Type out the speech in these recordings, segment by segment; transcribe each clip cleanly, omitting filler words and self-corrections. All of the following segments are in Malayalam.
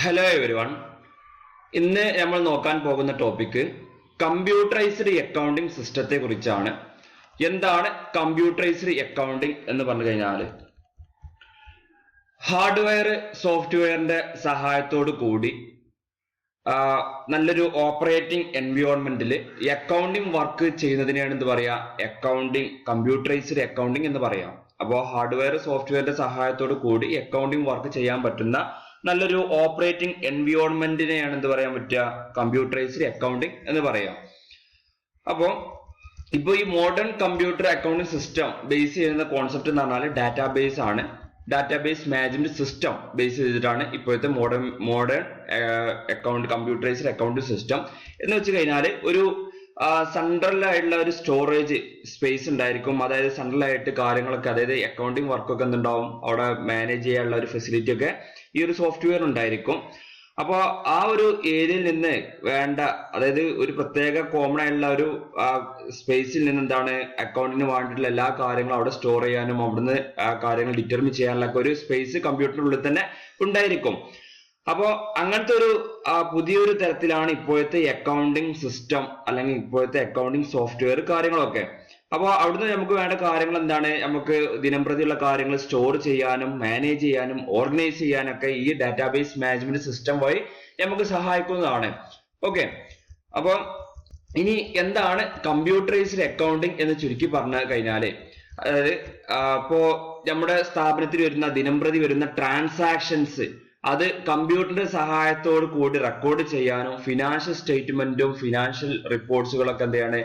Hello every one. ഇന്ന് നമ്മൾ നോക്കാൻ പോകുന്ന ടോപ്പിക്ക് കമ്പ്യൂട്ടറൈസ്ഡ് അക്കൗണ്ടിംഗ് സിസ്റ്റത്തെ കുറിച്ചാണ്. എന്താണ് കമ്പ്യൂട്ടറൈസ്ഡ് അക്കൗണ്ടിംഗ് എന്ന് പറഞ്ഞു കഴിഞ്ഞാൽ, ഹാർഡ്വെയർ സോഫ്റ്റ്വെയറിന്റെ സഹായത്തോടു കൂടി നല്ലൊരു ഓപ്പറേറ്റിംഗ് എൻവയോൺമെന്റിൽ അക്കൗണ്ടിംഗ് വർക്ക് ചെയ്യുന്നതിനെയാണ് എന്ത് പറയാ, കമ്പ്യൂട്ടറൈസ്ഡ് അക്കൗണ്ടിംഗ് എന്ന് പറയാം. അപ്പോൾ ഹാർഡ്വെയർ സോഫ്റ്റ്വെയറിന്റെ സഹായത്തോടു കൂടി അക്കൗണ്ടിംഗ് വർക്ക് ചെയ്യാൻ പറ്റുന്ന നല്ലൊരു ഓപ്പറേറ്റിംഗ് എൻവയോൺമെന്റിനെയാണ് എന്ത് പറയാൻ പറ്റുക, കമ്പ്യൂട്ടറൈസ്ഡ് അക്കൗണ്ടിംഗ് എന്ന് പറയാം. അപ്പോൾ ഈ modern computer accounting system base ചെയ്യുന്ന കോൺസെപ്റ്റ് എന്ന് പറഞ്ഞാൽ ഡാറ്റാബേസ് ആണ്. ഡാറ്റാബേസ് മാനേജ്മെന്റ് സിസ്റ്റം ബേസ് ചെയ്തിട്ടാണ് ഇപ്പോഴത്തെ മോഡേൺ കമ്പ്യൂട്ടറൈസ്ഡ് അക്കൗണ്ടിംഗ് സിസ്റ്റം എന്ന് വെച്ച് കഴിഞ്ഞാൽ ഒരു സെൻട്രൽ ആയിട്ടുള്ള ഒരു സ്റ്റോറേജ് സ്പേസ് ഉണ്ടായിരിക്കും. അതായത് സെൻട്രൽ ആയിട്ട് കാര്യങ്ങളൊക്കെ, അതായത് അക്കൗണ്ടിംഗ് വർക്കൊക്കെ എന്തുണ്ടാവും, അവിടെ മാനേജ് ചെയ്യാനുള്ള ഒരു ഫെസിലിറ്റി ഒക്കെ ഈ ഒരു സോഫ്റ്റ്വെയർ ഉണ്ടായിരിക്കും. അപ്പോൾ ആ ഒരു ഏരിയയിൽ നിന്ന് വേണ്ട, അതായത് ഒരു പ്രത്യേക കോമൺ ആയിട്ടുള്ള ഒരു സ്പേസിൽ നിന്ന് എന്താണ് അക്കൗണ്ടിന് വേണ്ടിയിട്ടുള്ള എല്ലാ കാര്യങ്ങളും അവിടെ സ്റ്റോർ ചെയ്യാനും അവിടുന്ന് കാര്യങ്ങൾ ഡിറ്റർമിൻ ചെയ്യാനുള്ള ഒരു സ്പേസ് കമ്പ്യൂട്ടറിനുള്ളിൽ തന്നെ ഉണ്ടായിരിക്കും. അപ്പോൾ അങ്ങനത്തെ ഒരു പുതിയൊരു തരത്തിലാണ് ഇപ്പോഴത്തെ അക്കൗണ്ടിംഗ് സിസ്റ്റം അല്ലെങ്കിൽ ഇപ്പോഴത്തെ അക്കൗണ്ടിംഗ് സോഫ്റ്റ്വെയർ കാര്യങ്ങളൊക്കെ. അപ്പോൾ അവിടുന്ന് നമുക്ക് വേണ്ട കാര്യങ്ങൾ എന്താണ്, നമുക്ക് ദിനംപ്രതിയുള്ള കാര്യങ്ങൾ സ്റ്റോർ ചെയ്യാനും മാനേജ് ചെയ്യാനും ഓർഗനൈസ് ചെയ്യാനൊക്കെ ഈ ഡാറ്റാബേസ് മാനേജ്മെന്റ് സിസ്റ്റം വഴി നമുക്ക് സഹായിക്കുന്നതാണ്. ഓക്കെ, അപ്പോൾ ഇനി എന്താണ് കമ്പ്യൂട്ടറൈസ്ഡ് അക്കൗണ്ടിംഗ് എന്ന് ചുരുക്കി പറഞ്ഞു കഴിഞ്ഞാല്, അതായത് ഇപ്പോ നമ്മുടെ സ്ഥാപനത്തിൽ വരുന്ന ദിനംപ്രതി വരുന്ന ട്രാൻസാക്ഷൻസ് അത് കമ്പ്യൂട്ടറിന്റെ സഹായത്തോട് കൂടി റെക്കോർഡ് ചെയ്യാനും ഫിനാൻഷ്യൽ സ്റ്റേറ്റ്മെന്റും ഫിനാൻഷ്യൽ റിപ്പോർട്ട്സുകളൊക്കെ എന്താണ്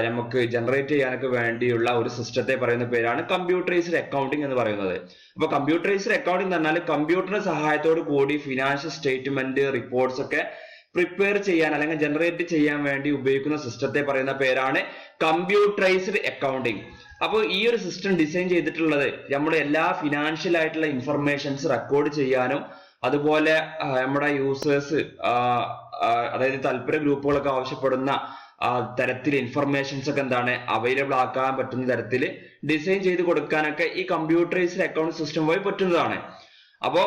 നമുക്ക് ജനറേറ്റ് ചെയ്യാനൊക്കെ വേണ്ടിയുള്ള ഒരു സിസ്റ്റത്തെ പറയുന്ന പേരാണ് കമ്പ്യൂട്ടറൈസ്ഡ് അക്കൗണ്ടിംഗ് എന്ന് പറയുന്നത്. അപ്പൊ കമ്പ്യൂട്ടറൈസ്ഡ് അക്കൗണ്ടിംഗ് എന്ന് പറഞ്ഞാൽ കമ്പ്യൂട്ടറിന്റെ സഹായത്തോട് കൂടി ഫിനാൻഷ്യൽ സ്റ്റേറ്റ്മെന്റ് റിപ്പോർട്ട്സ് ഒക്കെ പ്രിപ്പയർ ചെയ്യാൻ അല്ലെങ്കിൽ ജനറേറ്റ് ചെയ്യാൻ വേണ്ടി ഉപയോഗിക്കുന്ന സിസ്റ്റത്തെ പറയുന്ന പേരാണ് കമ്പ്യൂട്ടറൈസ്ഡ് അക്കൗണ്ടിംഗ്. അപ്പോൾ ഈ ഒരു സിസ്റ്റം ഡിസൈൻ ചെയ്തിട്ടുള്ളത് നമ്മുടെ എല്ലാ ഫിനാൻഷ്യൽ ആയിട്ടുള്ള ഇൻഫർമേഷൻസ് റെക്കോർഡ് ചെയ്യാനും അതുപോലെ നമ്മുടെ യൂസേഴ്സ്, അതായത് താല്പര്യ ഗ്രൂപ്പുകളൊക്കെ ആവശ്യപ്പെടുന്ന തരത്തിൽ ഇൻഫർമേഷൻസ് ഒക്കെ എന്താണ് അവൈലബിൾ ആക്കാൻ പറ്റുന്ന തരത്തിൽ ഡിസൈൻ ചെയ്ത് കൊടുക്കാനൊക്കെ ഈ കമ്പ്യൂട്ടറൈസ്ഡ് അക്കൗണ്ട് സിസ്റ്റം വഴി പറ്റുന്നതാണ്. അപ്പോൾ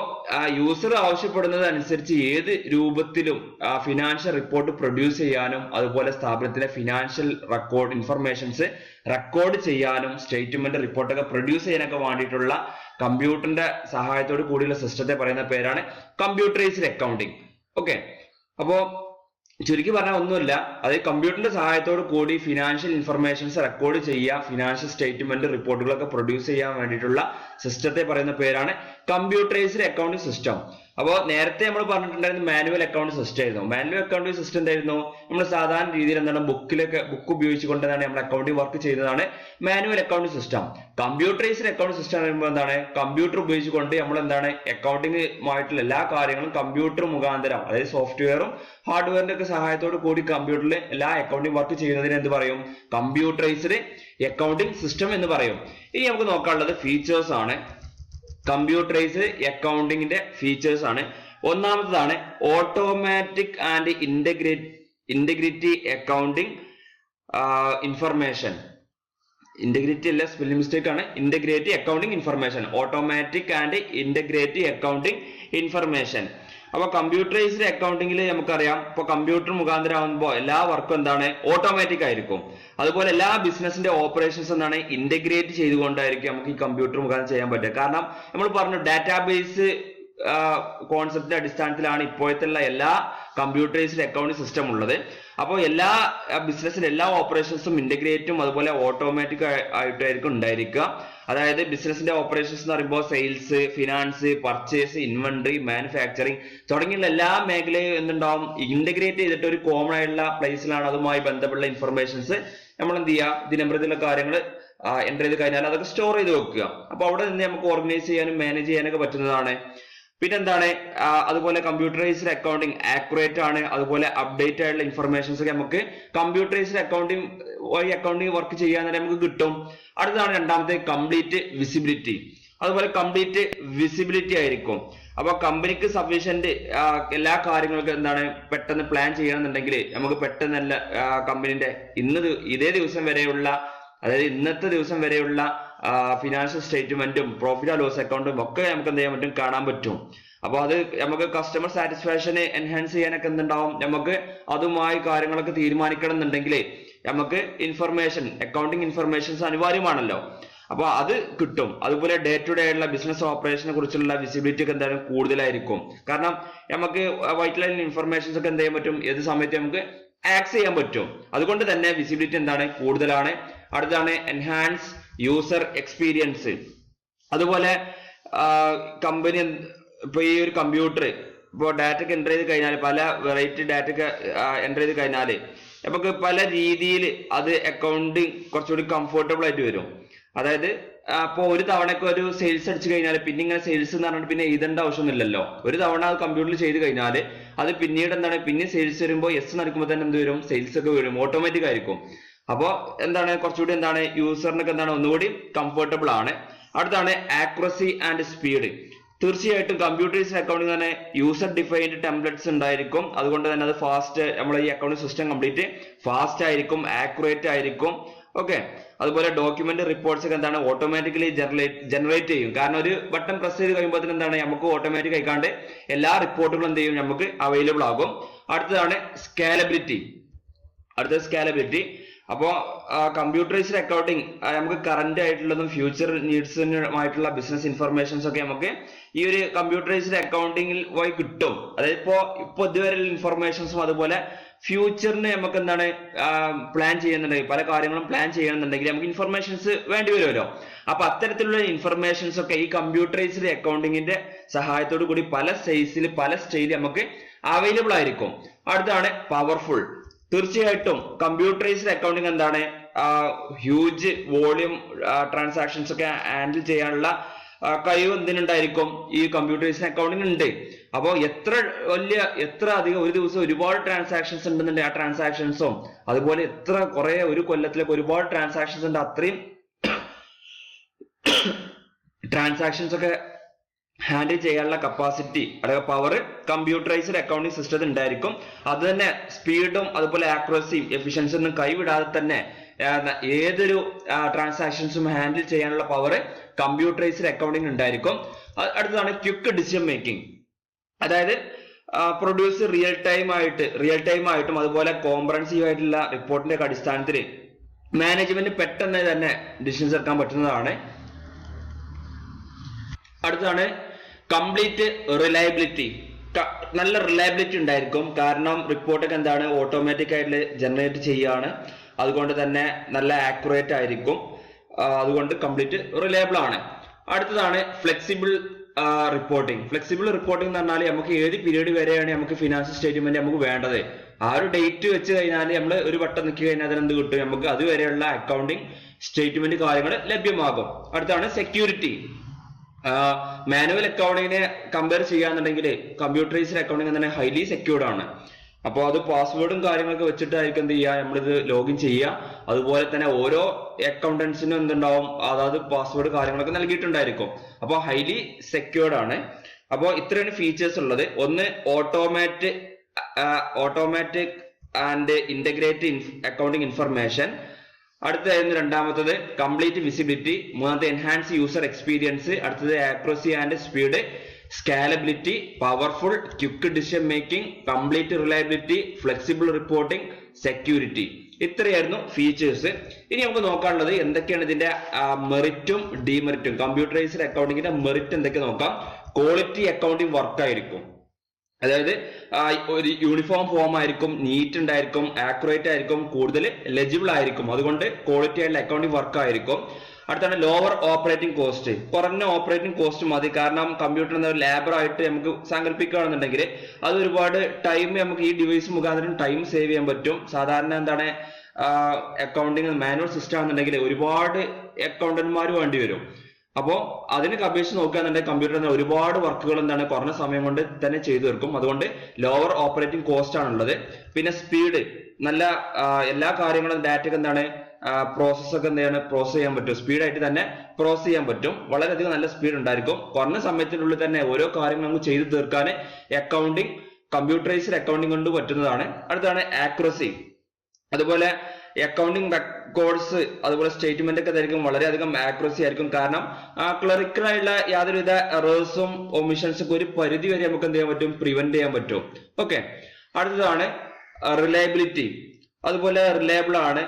യൂസർ ആവശ്യപ്പെടുന്നത് അനുസരിച്ച് ഏത് രൂപത്തിലും ഫിനാൻഷ്യൽ റിപ്പോർട്ട് പ്രൊഡ്യൂസ് ചെയ്യാനും അതുപോലെ സ്ഥാപനത്തിലെ ഫിനാൻഷ്യൽ റെക്കോർഡ് ഇൻഫർമേഷൻസ് റെക്കോർഡ് ചെയ്യാനും സ്റ്റേറ്റ്മെന്റ് റിപ്പോർട്ടൊക്കെ പ്രൊഡ്യൂസ് ചെയ്യാനൊക്കെ വേണ്ടിയിട്ടുള്ള കമ്പ്യൂട്ടറിന്റെ സഹായത്തോട് കൂടിയുള്ള സിസ്റ്റത്തെ പറയുന്ന പേരാണ് കമ്പ്യൂട്ടറൈസ്ഡ് അക്കൗണ്ടിംഗ്. ഓക്കെ, അപ്പോ ചുരുക്കി പറഞ്ഞാൽ ഒന്നുമില്ല, അതായത് കമ്പ്യൂട്ടറിന്റെ സഹായത്തോട് കൂടി ഫിനാൻഷ്യൽ ഇൻഫർമേഷൻസ് റെക്കോർഡ് ചെയ്യുക, ഫിനാൻഷ്യൽ സ്റ്റേറ്റ്മെന്റ് റിപ്പോർട്ടുകളൊക്കെ പ്രൊഡ്യൂസ് ചെയ്യാൻ വേണ്ടിയിട്ടുള്ള സിസ്റ്റത്തെ പറയുന്ന പേരാണ് കമ്പ്യൂട്ടറൈസ്ഡ് അക്കൗണ്ടിംഗ് സിസ്റ്റം. അപ്പോൾ നേരത്തെ നമ്മൾ പറഞ്ഞിട്ടുണ്ടായിരുന്നു മാനുവൽ അക്കൗണ്ട് സിസ്റ്റം ആയിരുന്നു. മാനുവൽ അക്കൗണ്ടിംഗ് സിസ്റ്റം എന്തായിരുന്നു, നമ്മൾ സാധാരണ രീതിയിൽ എന്താണ് ബുക്ക് ഉപയോഗിച്ചുകൊണ്ടാണ് നമ്മൾ അക്കൗണ്ടിംഗ് വർക്ക് ചെയ്യുന്നതാണ് manual accounting system. Computerised account system പറയുമ്പോൾ എന്താണ്, കമ്പ്യൂട്ടർ ഉപയോഗിച്ചുകൊണ്ട് നമ്മൾ എന്താണ് അക്കൗണ്ടിംഗുമായിട്ടുള്ള എല്ലാ കാര്യങ്ങളും കമ്പ്യൂട്ടർ മുഖാന്തരം, അതായത് സോഫ്റ്റ്വെയറും ഹാർഡ്വെയറിന്റെ ഒക്കെ സഹായത്തോട് കൂടി കമ്പ്യൂട്ടറിൽ എല്ലാ അക്കൗണ്ടിംഗ് വർക്ക് ചെയ്യുന്നതിന് എന്ത് പറയും, കമ്പ്യൂട്ടറൈസ്ഡ് അക്കൗണ്ടിംഗ് സിസ്റ്റം എന്ന് പറയും. ഇനി നമുക്ക് നോക്കാനുള്ളത് ഫീച്ചേഴ്സ് ആണ്. കമ്പ്യൂട്ടറൈസ്ഡ് അക്കൗണ്ടിങ്ങിന്റെ ഫീച്ചേഴ്സ് ആണ്. ഒന്നാമത്തേതാണ് automatic and integrity accounting information. Integrity അല്ല, സ്പെല്ലിംഗ് മിസ്റ്റേക്ക് ആണ്. Integrate accounting information, automatic and integrate accounting information. അപ്പൊ കമ്പ്യൂട്ടറൈസ്ഡ് അക്കൗണ്ടിങ്ങിൽ നമുക്കറിയാം, ഇപ്പൊ കമ്പ്യൂട്ടർ മുഖാന്തരം ആകുമ്പോൾ എല്ലാ വർക്കും എന്താണ് ഓട്ടോമാറ്റിക് ആയിരിക്കും. അതുപോലെ എല്ലാ ബിസിനസിന്റെ ഓപ്പറേഷൻസ് എന്താണ് ഇന്റഗ്രേറ്റ് ചെയ്തുകൊണ്ടായിരിക്കും നമുക്ക് ഈ കമ്പ്യൂട്ടർ മുഖാന്തരം ചെയ്യാൻ പറ്റുക. കാരണം നമ്മൾ പറഞ്ഞു ഡാറ്റാബേസ് കോൺസെപ്റ്റിന്റെ അടിസ്ഥാനത്തിലാണ് ഇപ്പോഴത്തെ എല്ലാ കമ്പ്യൂട്ടറൈസ്ഡ് അക്കൗണ്ടിംഗ് സിസ്റ്റം ഉള്ളത്. അപ്പോൾ എല്ലാ ബിസിനസിന്റെ എല്ലാ ഓപ്പറേഷൻസും ഇന്റഗ്രേറ്റും അതുപോലെ ഓട്ടോമാറ്റിക് ആയിട്ടായിരിക്കും ഉണ്ടായിരിക്കുക. അതായത് ബിസിനസിന്റെ ഓപ്പറേഷൻസ് എന്ന് പറയുമ്പോൾ sales, finance, purchase, inventory, manufacturing തുടങ്ങിയുള്ള എല്ലാ മേഖലയും എന്തുണ്ടാവും, ഇന്റഗ്രേറ്റ് ചെയ്തിട്ട് ഒരു കോമൺ ആയിട്ടുള്ള പ്ലേസിലാണ് അതുമായി ബന്ധപ്പെട്ട ഇൻഫർമേഷൻസ് നമ്മൾ എന്ത് ചെയ്യുക, ദിനംപ്രതിയുള്ള കാര്യങ്ങൾ എൻ്റർ ചെയ്ത് കഴിഞ്ഞാൽ അതൊക്കെ സ്റ്റോർ ചെയ്ത് വെക്കുക. അപ്പൊ അവിടെ നിന്ന് നമുക്ക് ഓർഗനൈസ് ചെയ്യാനും മാനേജ് ചെയ്യാനൊക്കെ പറ്റുന്നതാണ്. പിന്നെന്താണ്, അതുപോലെ കമ്പ്യൂട്ടറൈസ്ഡ് അക്കൗണ്ടിങ് ആക്യുറേറ്റ് ആണ്. അതുപോലെ അപ്ഡേറ്റ് ആയിട്ടുള്ള ഇൻഫർമേഷൻസ് ഒക്കെ നമുക്ക് കമ്പ്യൂട്ടറൈസ്ഡ് അക്കൗണ്ടിങ് വർക്ക് ചെയ്യാൻ തന്നെ നമുക്ക് കിട്ടും. അടുത്തതാണ് രണ്ടാമത്തെ കംപ്ലീറ്റ് വിസിബിലിറ്റി. അതുപോലെ കംപ്ലീറ്റ് വിസിബിലിറ്റി ആയിരിക്കും. അപ്പൊ കമ്പനിക്ക് സഫീഷ്യന്റ് എല്ലാ കാര്യങ്ങൾക്കും എന്താണ് പെട്ടെന്ന് പ്ലാൻ ചെയ്യണമെന്നുണ്ടെങ്കിൽ നമുക്ക് പെട്ടെന്നല്ല കമ്പനിന്റെ ഇതേ ദിവസം വരെയുള്ള, അതായത് ഇന്നത്തെ ദിവസം വരെയുള്ള ഫിനാൻഷ്യൽ സ്റ്റേറ്റ്മെന്റും പ്രോഫിറ്റ് ആൻഡ് ലോസ് അക്കൗണ്ടും ഒക്കെ നമുക്ക് എന്ത് ചെയ്യാൻ പറ്റും, കാണാൻ പറ്റും. അപ്പൊ അത് നമുക്ക് കസ്റ്റമർ സാറ്റിസ്ഫാക്ഷനെ എൻഹാൻസ് ചെയ്യാനൊക്കെ എന്തുണ്ടാവും, നമുക്ക് അതുമായി കാര്യങ്ങളൊക്കെ തീരുമാനിക്കണം എന്നുണ്ടെങ്കിൽ നമുക്ക് അക്കൗണ്ടിങ് ഇൻഫർമേഷൻസ് അനിവാര്യമാണല്ലോ. അപ്പൊ അത് കിട്ടും. അതുപോലെ ഡേ ടു ഡേ ഉള്ള ബിസിനസ് ഓപ്പറേഷനെ കുറിച്ചുള്ള വിസിബിലിറ്റി ഒക്കെ എന്തായാലും കൂടുതലായിരിക്കും. കാരണം നമുക്ക് വൈറ്റ് ലൈൻ ഇൻഫർമേഷൻസ് ഒക്കെ എന്ത് ചെയ്യാൻ പറ്റും, ഏത് സമയത്ത് നമുക്ക് ആക്സസ് ചെയ്യാൻ പറ്റും. അതുകൊണ്ട് തന്നെ വിസിബിലിറ്റി എന്താണ്, കൂടുതലാണ്. അടുത്താണ് എൻഹാൻസ് യൂസർ എക്സ്പീരിയൻസ്. അതുപോലെ കമ്പനി ഇപ്പൊ ഈ ഒരു കമ്പ്യൂട്ടർ ഇപ്പോൾ ഡാറ്റ ഒക്കെ എൻ്റർ ചെയ്ത് കഴിഞ്ഞാൽ, പല വെറൈറ്റി ഡാറ്റ ഒക്കെ എൻ്റർ ചെയ്ത് കഴിഞ്ഞാൽ നമുക്ക് പല രീതിയിൽ അത് അക്കൗണ്ടിങ് കുറച്ചുകൂടി കംഫർട്ടബിൾ ആയിട്ട് വരും. അതായത് അപ്പൊ ഒരു തവണക്ക് ഒരു സെയിൽസ് അടിച്ചു കഴിഞ്ഞാൽ പിന്നെ ഇങ്ങനെ സെയിൽസ് എന്ന് പറഞ്ഞിട്ട് പിന്നെ എഴുതേണ്ട ആവശ്യമൊന്നുമില്ലല്ലോ. ഒരു തവണ അത് കമ്പ്യൂട്ടറിൽ ചെയ്ത് കഴിഞ്ഞാൽ അത് പിന്നീട് എന്താണ്, പിന്നെ സെയിൽസ് വരുമ്പോൾ നടക്കുമ്പോൾ തന്നെ എന്ത് വരും, സെയിൽസ് ഒക്കെ വരും, ഓട്ടോമാറ്റിക് ആയിരിക്കും. അപ്പോൾ എന്താണ്, കുറച്ചുകൂടി എന്താണ് യൂസറിനൊക്കെ എന്താണ് ഒന്നുകൂടി കംഫർട്ടബിൾ ആണ്. അടുത്താണ് ആക്യുറസി ആൻഡ് സ്പീഡ്. തീർച്ചയായിട്ടും കമ്പ്യൂട്ടറൈസ്ഡ് അക്കൗണ്ടിങ് തന്നെ യൂസർ ഡിഫൈൻഡ് ടെംപ്ലേറ്റ്സ് ഉണ്ടായിരിക്കും. അതുകൊണ്ട് തന്നെ അത് ഫാസ്റ്റ്, നമ്മുടെ ഈ അക്കൗണ്ടിങ് സിസ്റ്റം കംപ്ലീറ്റ് ഫാസ്റ്റ് ആയിരിക്കും, ആക്യുറേറ്റ് ആയിരിക്കും. ഓക്കെ. അതുപോലെ ഡോക്യുമെന്റ് റിപ്പോർട്ട്സ് ഒക്കെ എന്താണ് ഓട്ടോമാറ്റിക്കലി ജനറേറ്റ് ചെയ്യും. കാരണം ഒരു ബട്ടൺ പ്രസ് ചെയ്ത് കഴിയുമ്പോൾ എന്താണ് നമുക്ക് ഓട്ടോമാറ്റിക് ആയിക്കാണ്ട് എല്ലാ റിപ്പോർട്ടുകളും എന്ത് ചെയ്യും, നമുക്ക് അവൈലബിൾ ആകും. അടുത്തതാണ് സ്കാലബിലിറ്റി. അപ്പോ കമ്പ്യൂട്ടറൈസ്ഡ് അക്കൗണ്ടിങ് നമുക്ക് കറന്റ് ആയിട്ടുള്ളതും ഫ്യൂച്ചർ നീഡ്സുമായിട്ടുള്ള ബിസിനസ് ഇൻഫർമേഷൻസ് ഒക്കെ നമുക്ക് ഈ ഒരു കമ്പ്യൂട്ടറൈസ്ഡ് അക്കൗണ്ടിങ്ങിൽ വഴി കിട്ടും. അതായത് ഇപ്പൊ ഇതുവരെയുള്ള ഇൻഫർമേഷൻസും അതുപോലെ ഫ്യൂച്ചറിന് നമുക്ക് എന്താണ് പ്ലാൻ ചെയ്യുന്നുണ്ടെങ്കിൽ, പല കാര്യങ്ങളും പ്ലാൻ ചെയ്യണമെന്നുണ്ടെങ്കിൽ നമുക്ക് ഇൻഫർമേഷൻസ് വേണ്ടി വരുമല്ലോ. അപ്പൊ അത്തരത്തിലുള്ള ഇൻഫർമേഷൻസ് ഒക്കെ ഈ കമ്പ്യൂട്ടറൈസ്ഡ് അക്കൗണ്ടിങ്ങിന്റെ സഹായത്തോടു കൂടി പല സൈസിൽ പല സ്റ്റൈലിൽ നമുക്ക് അവൈലബിൾ ആയിരിക്കും. അടുത്താണ് പവർഫുൾ. തീർച്ചയായിട്ടും കമ്പ്യൂട്ടറൈസ്ഡ് അക്കൗണ്ടിങ് എന്താണ്, ഹ്യൂജ് വോളിയം ട്രാൻസാക്ഷൻസ് ഒക്കെ ഹാൻഡിൽ ചെയ്യാനുള്ള കഴിവ് എന്തിനുണ്ടായിരിക്കും, ഈ കമ്പ്യൂട്ടറൈസ്ഡ് അക്കൗണ്ടിങ് ഉണ്ട്. അപ്പോൾ എത്ര അധികം ഒരു ദിവസം ഒരുപാട് ട്രാൻസാക്ഷൻസ് ഉണ്ടെന്നുണ്ടെങ്കിൽ ആ ട്രാൻസാക്ഷൻസും അതുപോലെ കുറെ ഒരു കൊല്ലത്തിലേക്ക് ഒരുപാട് ട്രാൻസാക്ഷൻസ് ഉണ്ട്, അത്രയും ട്രാൻസാക്ഷൻസ് ഒക്കെ ഹാൻഡിൽ ചെയ്യാനുള്ള കപ്പാസിറ്റി അതായത് പവർ കമ്പ്യൂട്ടറൈസ്ഡ് അക്കൗണ്ടിങ് സിസ്റ്റത്തിൽ ഉണ്ടായിരിക്കും. അത് തന്നെ സ്പീഡും അതുപോലെ ആക്യുറസിയും എഫിഷ്യൻസിയും ഒന്നും കൈവിടാതെ തന്നെ ഏതൊരു ട്രാൻസാക്ഷൻസും ഹാൻഡിൽ ചെയ്യാനുള്ള പവർ കമ്പ്യൂട്ടറൈസ്ഡ് അക്കൗണ്ടിങ് ഉണ്ടായിരിക്കും. അടുത്തതാണ് ക്വിക്ക് ഡിസിഷൻ മേക്കിംഗ്. അതായത് പ്രൊഡ്യൂസ് റിയൽ ടൈം ആയിട്ടും അതുപോലെ കോംപ്രഹെൻസീവ് ആയിട്ടുള്ള റിപ്പോർട്ടിന്റെ ഒക്കെ അടിസ്ഥാനത്തിൽ മാനേജ്മെന്റ് പെട്ടെന്ന് തന്നെ ഡിസിഷൻസ് എടുക്കാൻ പറ്റുന്നതാണ്. അടുത്താണ് കംപ്ലീറ്റ് റിലയബിലിറ്റി. നല്ല റിലയബിലിറ്റി ഉണ്ടായിരിക്കും. കാരണം റിപ്പോർട്ടൊക്കെ എന്താണ് ഓട്ടോമാറ്റിക് ആയിട്ട് ജനറേറ്റ് ചെയ്യുകയാണ്. അതുകൊണ്ട് തന്നെ നല്ല ആക്യുറേറ്റ് ആയിരിക്കും. അതുകൊണ്ട് കംപ്ലീറ്റ് റിലയബിൾ ആണ്. അടുത്തതാണ് ഫ്ലെക്സിബിൾ റിപ്പോർട്ടിംഗ്. എന്ന് പറഞ്ഞാൽ നമുക്ക് ഏത് പീരീഡ് വരെയാണ് നമുക്ക് ഫിനാൻഷ്യൽ സ്റ്റേറ്റ്മെന്റ് നമുക്ക് വേണ്ടത്, ആ ഒരു ഡേറ്റ് വെച്ച് കഴിഞ്ഞാൽ നമ്മൾ ഒരു വട്ടം നിൽക്കി കഴിഞ്ഞാൽ അതിനെന്ത് കിട്ടും, നമുക്ക് അതുവരെയുള്ള അക്കൗണ്ടിങ് സ്റ്റേറ്റ്മെന്റ് കാര്യങ്ങൾ ലഭ്യമാകും. അടുത്താണ് സെക്യൂരിറ്റി. മാനുവൽ അക്കൗണ്ടിങ്ങിനെ കമ്പയർ ചെയ്യാന്നുണ്ടെങ്കിൽ കമ്പ്യൂട്ടറൈസ്ഡ് അക്കൗണ്ടിങ് തന്നെ ഹൈലി സെക്യൂർഡ് ആണ്. അപ്പോൾ അത് പാസ്വേഡും കാര്യങ്ങളൊക്കെ വെച്ചിട്ടായിരിക്കും എന്ത് ചെയ്യുക, നമ്മളിത് ലോഗിൻ ചെയ്യുക. അതുപോലെ തന്നെ ഓരോ അക്കൗണ്ടൻസിനും എന്തുണ്ടാവും, അതായത് പാസ്വേഡ് കാര്യങ്ങളൊക്കെ നൽകിയിട്ടുണ്ടായിരിക്കും. അപ്പോൾ ഹൈലി സെക്യൂർഡ് ആണ്. അപ്പോൾ ഇത്രയാണ് ഫീച്ചേഴ്സ് ഉള്ളത്. ഒന്ന് automatic and integrate accounting information. അടുത്തതായിരുന്നു രണ്ടാമത്തത് കംപ്ലീറ്റ് വിസിബിലിറ്റി. മൂന്നാമത്തെ എൻഹാൻസ് യൂസർ എക്സ്പീരിയൻസ്. അടുത്തത് accuracy and speed, scalability, powerful, quick decision making, complete reliability, flexible reporting, security. ഇത്രയായിരുന്നു ഫീച്ചേഴ്സ്. ഇനി നമുക്ക് നോക്കാനുള്ളത് എന്തൊക്കെയാണ് ഇതിന്റെ മെറിറ്റും ഡിമെറിറ്റും. കമ്പ്യൂട്ടറൈസ്ഡ് അക്കൗണ്ടിങ്ങിന്റെ മെറിറ്റ് എന്തൊക്കെ നോക്കാം. ക്വാളിറ്റി അക്കൗണ്ടിങ് വർക്ക് ആയിരിക്കും. അതായത് ഒരു യൂണിഫോം ഫോം ആയിരിക്കും, നീറ്റ് ഉണ്ടായിരിക്കും, ആക്യുറേറ്റ് ആയിരിക്കും, കൂടുതൽ ലെജിബിൾ ആയിരിക്കും. അതുകൊണ്ട് ക്വാളിറ്റി ആയിട്ടുള്ള അക്കൗണ്ടിങ് വർക്ക് ആയിരിക്കും. അടുത്താണ് ലോവർ ഓപ്പറേറ്റിംഗ് കോസ്റ്റ്. കുറഞ്ഞ ഓപ്പറേറ്റിംഗ് കോസ്റ്റ് മതി. കാരണം കമ്പ്യൂട്ടർ എന്ന ലേബർ ആയിട്ട് നമുക്ക് സങ്കല്പിക്കുകയാണെന്നുണ്ടെങ്കിൽ അത് ഒരുപാട് ടൈം നമുക്ക് ഈ ഡിവൈസ് മുഖാന്തരം ടൈം സേവ് ചെയ്യാൻ പറ്റും. സാധാരണ എന്താണ് അക്കൗണ്ടിങ് മാനുവൽ സിസ്റ്റം ആണെന്നുണ്ടെങ്കിൽ ഒരുപാട് അക്കൗണ്ടന്മാർ വേണ്ടി വരും. അപ്പോൾ അതിനൊക്കെ അപേക്ഷിച്ച് നോക്കുകയാണെന്നുണ്ടെങ്കിൽ കമ്പ്യൂട്ടറിന് ഒരുപാട് വർക്കുകൾ എന്താണ് കുറഞ്ഞ സമയം കൊണ്ട് തന്നെ ചെയ്തു തീർക്കും. അതുകൊണ്ട് ലോവർ ഓപ്പറേറ്റിംഗ് കോസ്റ്റ് ആണുള്ളത്. പിന്നെ സ്പീഡ്, നല്ല എല്ലാ കാര്യങ്ങളും ഡാറ്റയൊക്കെ എന്താണ് പ്രോസസ് ഒക്കെ എന്താണ് പ്രോസസ് ചെയ്യാൻ പറ്റും, സ്പീഡായിട്ട് തന്നെ പ്രോസസ് ചെയ്യാൻ പറ്റും. വളരെയധികം നല്ല സ്പീഡ് ഉണ്ടായിരിക്കും. കുറഞ്ഞ സമയത്തിനുള്ളിൽ തന്നെ ഓരോ കാര്യങ്ങളും നമുക്ക് ചെയ്തു തീർക്കാൻ കമ്പ്യൂട്ടറൈസ്ഡ് അക്കൗണ്ടിങ് കൊണ്ട് പറ്റുന്നതാണ്. അടുത്താണ് ആക്യുറസി. അതുപോലെ അക്കൗണ്ടിങ് റെക്കോർഡ്സ് അതുപോലെ സ്റ്റേറ്റ്മെന്റ് ഒക്കെ ആയിരിക്കും വളരെയധികം ആക്യുറസി ആയിരിക്കും. കാരണം ക്ലറിക്കലായുള്ള യാതൊരുവിധ എറേഴ്സും ഒമിഷൻസും ഒക്കെ ഒരു പരിധി വരെ നമുക്ക് എന്ത് ചെയ്യാൻ പറ്റും, പ്രിവെന്റ് ചെയ്യാൻ പറ്റും. ഓക്കെ, അടുത്തതാണ് റിലയബിലിറ്റി. അതുപോലെ റിലയബിൾ ആണ്.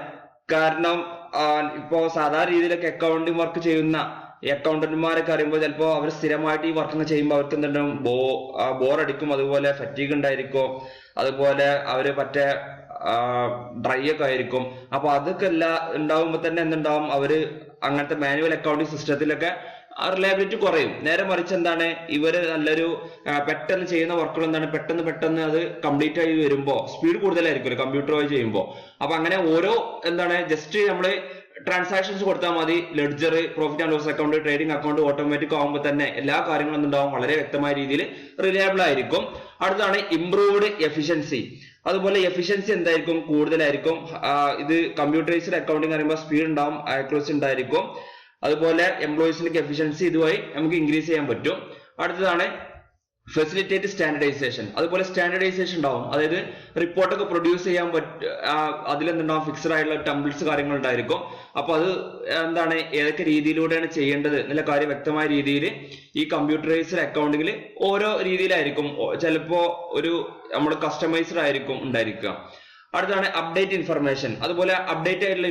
കാരണം ഇപ്പോ സാധാരണ രീതിയിലൊക്കെ അക്കൗണ്ടിങ് വർക്ക് ചെയ്യുന്ന അക്കൗണ്ടന്റുമാരൊക്കെ അറിയുമ്പോൾ ചിലപ്പോൾ അവർ സ്ഥിരമായിട്ട് ഈ വർക്ക് ചെയ്യുമ്പോൾ അവർക്ക് എന്തുണ്ടാവും, ബോറടിക്കും, അതുപോലെ ഫറ്റീഗ് ഉണ്ടായിരിക്കും, അതുപോലെ അവര് മറ്റേ ഡ്രൈ ഒക്കെ ആയിരിക്കും. അപ്പൊ അതൊക്കെ എല്ലാം ഉണ്ടാവുമ്പോ തന്നെ എന്തുണ്ടാവും, അവര് അങ്ങനത്തെ മാനുവൽ അക്കൗണ്ടിങ് സിസ്റ്റത്തിലൊക്കെ റിലയബിലിറ്റി കുറയും. നേരെ മറിച്ച് എന്താണ്, ഇവര് നല്ലൊരു പെട്ടെന്ന് ചെയ്യുന്ന വർക്കുകൾ എന്താണ്, പെട്ടെന്ന് അത് കംപ്ലീറ്റ് ആയി വരുമ്പോ സ്പീഡ് കൂടുതലായിരിക്കും കമ്പ്യൂട്ടർ വഴി ചെയ്യുമ്പോൾ. അപ്പൊ അങ്ങനെ ഓരോ എന്താണ് ജസ്റ്റ് നമ്മള് ട്രാൻസാക്ഷൻസ് കൊടുത്താൽ മതി. Ledger, profit and loss account, trading account automatic ആകുമ്പോൾ തന്നെ എല്ലാ കാര്യങ്ങളും ഉണ്ടാവും വളരെ വ്യക്തമായ രീതിയിൽ റിലയബിൾ ആയിരിക്കും. അടുത്താണ് ഇംപ്രൂവ്ഡ് എഫിഷ്യൻസി. അതുപോലെ എഫിഷ്യൻസി എന്തായിരിക്കും, കൂടുതലായിരിക്കും. ഇത് കമ്പ്യൂട്ടറൈസ്ഡ് അക്കൗണ്ടിങ് പറയുമ്പോൾ സ്പീഡ് ഉണ്ടാവും, ആക്യുറസി ഉണ്ടായിരിക്കും. അതുപോലെ എംപ്ലോയീസിന്റെ എഫിഷ്യൻസി ഇതുവഴി നമുക്ക് ഇൻക്രീസ് ചെയ്യാൻ പറ്റും. അടുത്തതാണ് ഫെസിലിറ്റേറ്റ് സ്റ്റാൻഡർഡൈസേഷൻ. അതുപോലെ സ്റ്റാൻഡർഡൈസേഷൻ ഉണ്ടാവും, അതായത് റിപ്പോർട്ടൊക്കെ പ്രൊഡ്യൂസ് ചെയ്യാൻ അതിലെന്തുണ്ടാവും, ഫിക്സഡ് ആയിട്ടുള്ള ടെംപ്ലേറ്റ്സ് കാര്യങ്ങൾ ഉണ്ടായിരിക്കും. അപ്പൊ അത് എന്താണ്, ഏതൊക്കെ രീതിയിലൂടെയാണ് ചെയ്യേണ്ടത് എന്നുള്ള കാര്യം വ്യക്തമായ രീതിയിൽ ഈ കമ്പ്യൂട്ടറൈസ്ഡ് അക്കൗണ്ടിങ്ങിൽ ഓരോ രീതിയിലായിരിക്കും. ചിലപ്പോ ഒരു നമ്മൾ കസ്റ്റമൈസ്ഡ് ആയിരിക്കും ഉണ്ടായിരിക്കുക. അടുത്താണ് അപ്ഡേറ്റ് ഇൻഫർമേഷൻ. അതുപോലെ അപ്ഡേറ്റ് ആയിട്ടുള്ള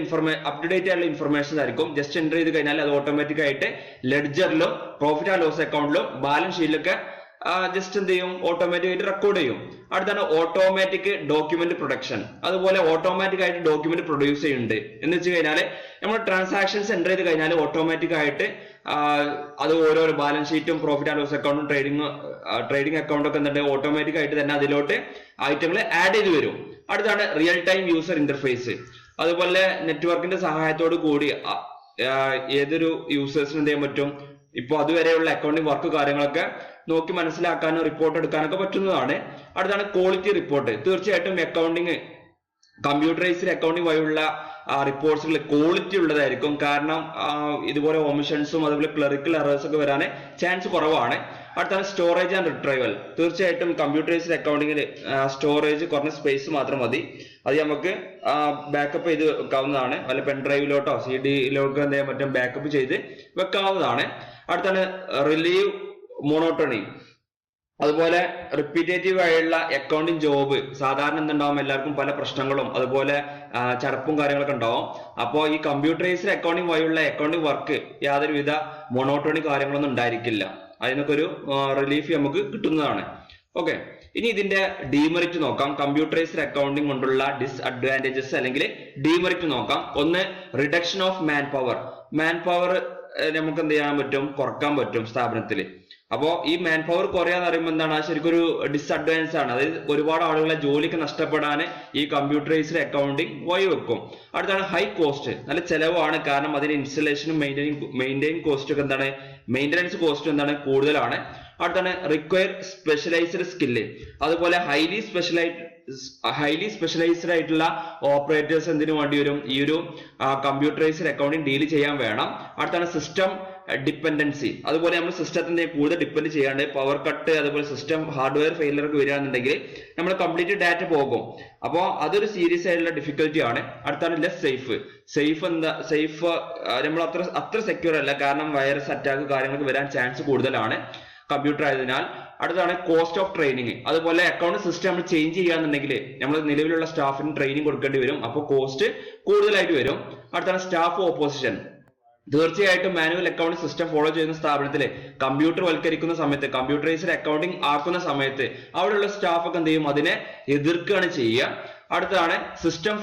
ഇൻഫർമേഷൻ ആയിരിക്കും. ജസ്റ്റ് എൻ്റർ ചെയ്ത് കഴിഞ്ഞാൽ അത് ഓട്ടോമാറ്റിക് ആയിട്ട് ലെഡ്ജറിലും പ്രോഫിറ്റ് ആൻഡ് ലോസ് അക്കൗണ്ടിലും ബാലൻസ് ഷീറ്റിലൊക്കെ ജസ്റ്റ് എന്ത് ചെയ്യും, ഓട്ടോമാറ്റിക് ആയിട്ട് റെക്കോർഡ് ചെയ്യും. അടുത്താണ് ഓട്ടോമാറ്റിക് ഡോക്യുമെന്റ് പ്രൊഡക്ഷൻ. അതുപോലെ ഓട്ടോമാറ്റിക് ആയിട്ട് ഡോക്യുമെന്റ് പ്രൊഡ്യൂസ് ചെയ്യുന്നുണ്ട് എന്ന് വെച്ച് കഴിഞ്ഞാൽ നമ്മൾ ട്രാൻസാക്ഷൻസ് എൻ്റർ ചെയ്ത് കഴിഞ്ഞാൽ ഓട്ടോമാറ്റിക് ആയിട്ട് അത് ഓരോരോ ബാലൻസ് ഷീറ്റും പ്രോഫിറ്റ് ആൻഡ് ലോസ് അക്കൗണ്ടും ട്രേഡിംഗ് അക്കൗണ്ടും ഒക്കെ എന്തുണ്ട്, ഓട്ടോമാറ്റിക് ആയിട്ട് തന്നെ അതിലോട്ട് ഐറ്റങ്ങൾ ആഡ് ചെയ്ത് വരും. അടുത്താണ് റിയൽ ടൈം യൂസർ ഇന്റർഫേസ്. അതുപോലെ നെറ്റ്വർക്കിന്റെ സഹായത്തോട് കൂടി ഏതൊരു യൂസേഴ്സിന് എന്ത് ചെയ്യാൻ പറ്റും, ഇപ്പൊ അതുവരെയുള്ള അക്കൗണ്ടിങ് വർക്ക് കാര്യങ്ങളൊക്കെ നോക്കി മനസ്സിലാക്കാനോ റിപ്പോർട്ട് എടുക്കാനൊക്കെ പറ്റുന്നതാണ്. അടുത്താണ് ക്വാളിറ്റി റിപ്പോർട്ട്. തീർച്ചയായിട്ടും കമ്പ്യൂട്ടറൈസ്ഡ് അക്കൗണ്ടിങ് വഴിയുള്ള റിപ്പോർട്ട്സുകൾ ക്വാളിറ്റി ഉള്ളതായിരിക്കും. കാരണം ഇതുപോലെ ഒമിഷൻസും അതുപോലെ ക്ലറിക്കൽ എറേഴ്സ് ഒക്കെ വരാൻ ചാൻസ് കുറവാണ്. അടുത്താണ് സ്റ്റോറേജ് ആൻഡ് റിട്രൈവൽ. തീർച്ചയായിട്ടും കമ്പ്യൂട്ടറൈസ്ഡ് അക്കൗണ്ടിങ്ങിൽ സ്റ്റോറേജ് കുറഞ്ഞ സ്പേസ് മാത്രം മതി. അത് നമുക്ക് ബാക്കപ്പ് ചെയ്ത് വെക്കാവുന്നതാണ്. വല്ല പെൻഡ്രൈവിലോട്ടോ CD-യിലോട്ടോ എന്ത് ചെയ്യാൻ പറ്റും, ബാക്കപ്പ് ചെയ്ത് വെക്കാവുന്നതാണ്. അടുത്താണ് റിലീവ് മോണോട്ടണി. അതുപോലെ റിപ്പീറ്റേറ്റീവ് ആയുള്ള അക്കൗണ്ടിങ് ജോബ് സാധാരണ എന്തുണ്ടാവും, എല്ലാവർക്കും പല പ്രശ്നങ്ങളും അതുപോലെ ചടപ്പും കാര്യങ്ങളൊക്കെ ഉണ്ടാവും. അപ്പോൾ ഈ കമ്പ്യൂട്ടറൈസ്ഡ് അക്കൗണ്ടിങ് വഴിയുള്ള അക്കൗണ്ടിങ് വർക്ക് യാതൊരുവിധ മോണോട്ടണി കാര്യങ്ങളൊന്നും ഉണ്ടായിരിക്കില്ല. അതിനൊക്കെ ഒരു റിലീഫ് നമുക്ക് കിട്ടുന്നതാണ്. ഓക്കെ, ഇനി ഇതിന്റെ ഡീമെറിറ്റ് നോക്കാം. കമ്പ്യൂട്ടറൈസ്ഡ് അക്കൗണ്ടിങ് കൊണ്ടുള്ള ഡിസ്അഡ്വാൻറ്റേജസ് അല്ലെങ്കിൽ ഡീമെറിറ്റ് നോക്കാം. ഒന്ന്, റിഡക്ഷൻ ഓഫ് മാൻ പവർ നമുക്ക് എന്ത് ചെയ്യാൻ പറ്റും, കുറക്കാൻ പറ്റും സ്ഥാപനത്തിൽ. അപ്പോ ഈ മാൻ പവർ കുറയാന്ന് പറയുമ്പോൾ എന്താണ്, ശരിക്കും ഒരു ഡിസ്അഡ്വാൻസ് ആണ്. അതായത് ഒരുപാട് ആളുകളെ ജോലിക്ക് നഷ്ടപ്പെടാൻ ഈ കമ്പ്യൂട്ടറൈസ്ഡ് അക്കൗണ്ടിങ് വഴിവെക്കും. അടുത്താണ് ഹൈ കോസ്റ്റ്. നല്ല ചെലവാണ്. കാരണം അതിന് ഇൻസ്റ്റലേഷനും മെയിൻറ്റെയിൻ കോസ്റ്റ് ഒക്കെ എന്താണ്, മെയിൻ്റനൻസ് കോസ്റ്റ് എന്താണ്, കൂടുതലാണ്. അടുത്താണ് റിക്വയർ സ്പെഷ്യലൈസ്ഡ് സ്കില്ല്. അതുപോലെ ഹൈലി സ്പെഷ്യലൈസ്ഡ് ആയിട്ടുള്ള ഓപ്പറേറ്റേഴ്സ് എന്തിനു വേണ്ടി വരും, ഈ ഒരു കമ്പ്യൂട്ടറൈസ്ഡ് അക്കൗണ്ടിങ് ഡീൽ ചെയ്യാൻ വേണം. അടുത്താണ് സിസ്റ്റം ഡിപ്പെൻഡൻസി. അതുപോലെ നമ്മൾ സിസ്റ്റത്തിന്റെ കൂടുതൽ ഡിപ്പെൻഡ് ചെയ്യാണ്ട് പവർ കട്ട് അതുപോലെ സിസ്റ്റം ഹാർഡ്വെയർ ഫെയിലിയർ ഒക്കെ വരികയാണെന്നുണ്ടെങ്കിൽ നമ്മൾ കംപ്ലീറ്റ് ഡാറ്റ പോകും. അപ്പോൾ അതൊരു സീരിയസ് ആയിട്ടുള്ള ഡിഫിക്കൽറ്റി ആണ്. അടുത്താണ് ലെസ് സേഫ് നമ്മൾ അത്ര സെക്യൂർ അല്ല. കാരണം വൈറസ് അറ്റാക്ക് കാര്യങ്ങൾക്ക് വരാൻ ചാൻസ് കൂടുതലാണ് കമ്പ്യൂട്ടർ ആയതിനാൽ. അടുത്താണ് കോസ്റ്റ് ഓഫ് ട്രെയിനിങ്. അതുപോലെ അക്കൗണ്ട് സിസ്റ്റം നമ്മൾ ചേഞ്ച് ചെയ്യാന്നുണ്ടെങ്കിൽ നമ്മൾ നിലവിലുള്ള സ്റ്റാഫിന് ട്രെയിനിങ് കൊടുക്കേണ്ടി വരും. അപ്പോൾ കോസ്റ്റ് കൂടുതലായിട്ട് വരും. അടുത്താണ് സ്റ്റാഫ് ഓപ്പോസിഷൻ. തീർച്ചയായിട്ടും മാനുവൽ അക്കൗണ്ടിംഗ് സിസ്റ്റം ഫോളോ ചെയ്യുന്ന സ്ഥാപനത്തിൽ കമ്പ്യൂട്ടർ വൽക്കരിക്കുന്ന സമയത്ത്, കമ്പ്യൂട്ടറൈസ്ഡ് അക്കൗണ്ടിംഗ് ആക്കുന്ന സമയത്ത് അവിടെയുള്ള സ്റ്റാഫ് ഒക്കെ എന്ത് ചെയ്യും, അതിനെ എതിർക്കുകയാണ് ചെയ്യുക. അടുത്താണ് സിസ്റ്റം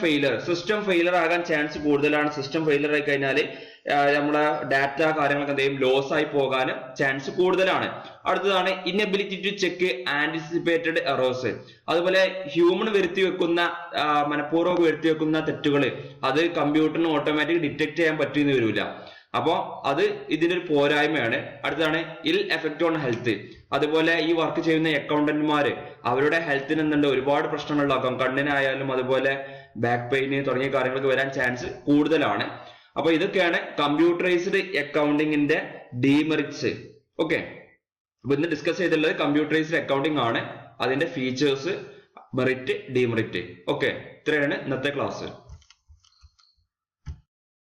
ഫെയിലർ ആകാൻ ചാൻസ് കൂടുതലാണ്. സിസ്റ്റം ഫെയിലർ ആയി കഴിഞ്ഞാൽ നമ്മളെ ഡാറ്റ കാര്യങ്ങളൊക്കെ എന്ത് ചെയ്യും, ലോസ് ആയി പോകാനും ചാൻസ് കൂടുതലാണ്. അടുത്തതാണ് inability to check anticipated errors. അതുപോലെ ഹ്യൂമൻ മനഃപൂർവ്വം വരുത്തി വെക്കുന്ന തെറ്റുകൾ അത് കമ്പ്യൂട്ടറിന് ഓട്ടോമാറ്റിക് ഡിറ്റക്ട് ചെയ്യാൻ പറ്റിയെന്ന് വരില്ല. അപ്പോൾ അത് ഇതിന്റെ ഒരു പോരായ്മയാണ്. അടുത്താണ് ഇൽ എഫക്ട് ഓൺ ഹെൽത്ത്. അതുപോലെ ഈ വർക്ക് ചെയ്യുന്ന അക്കൗണ്ടന്റുമാര് അവരുടെ ഹെൽത്തിന് എന്തുണ്ട്, ഒരുപാട് പ്രശ്നങ്ങളുണ്ടാക്കാം. കണ്ണിനായാലും അതുപോലെ ബാക്ക് പെയിന് തുടങ്ങിയ കാര്യങ്ങൾക്ക് വരാൻ ചാൻസ് കൂടുതലാണ്. അപ്പൊ ഇതൊക്കെയാണ് കമ്പ്യൂട്ടറൈസ്ഡ് അക്കൗണ്ടിങ്ങിന്റെ ഡീമെറിറ്റ്സ്. ഓക്കെ, അപ്പൊ ഇന്ന് ഡിസ്കസ് ചെയ്തിട്ടുള്ളത് കമ്പ്യൂട്ടറൈസ്ഡ് അക്കൗണ്ടിങ് ആണ്, അതിന്റെ ഫീച്ചേഴ്സ്, മെറിറ്റ്, ഡീമെറിറ്റ്. ഓക്കെ, ഇത്രയാണ് ഇന്നത്തെ ക്ലാസ്.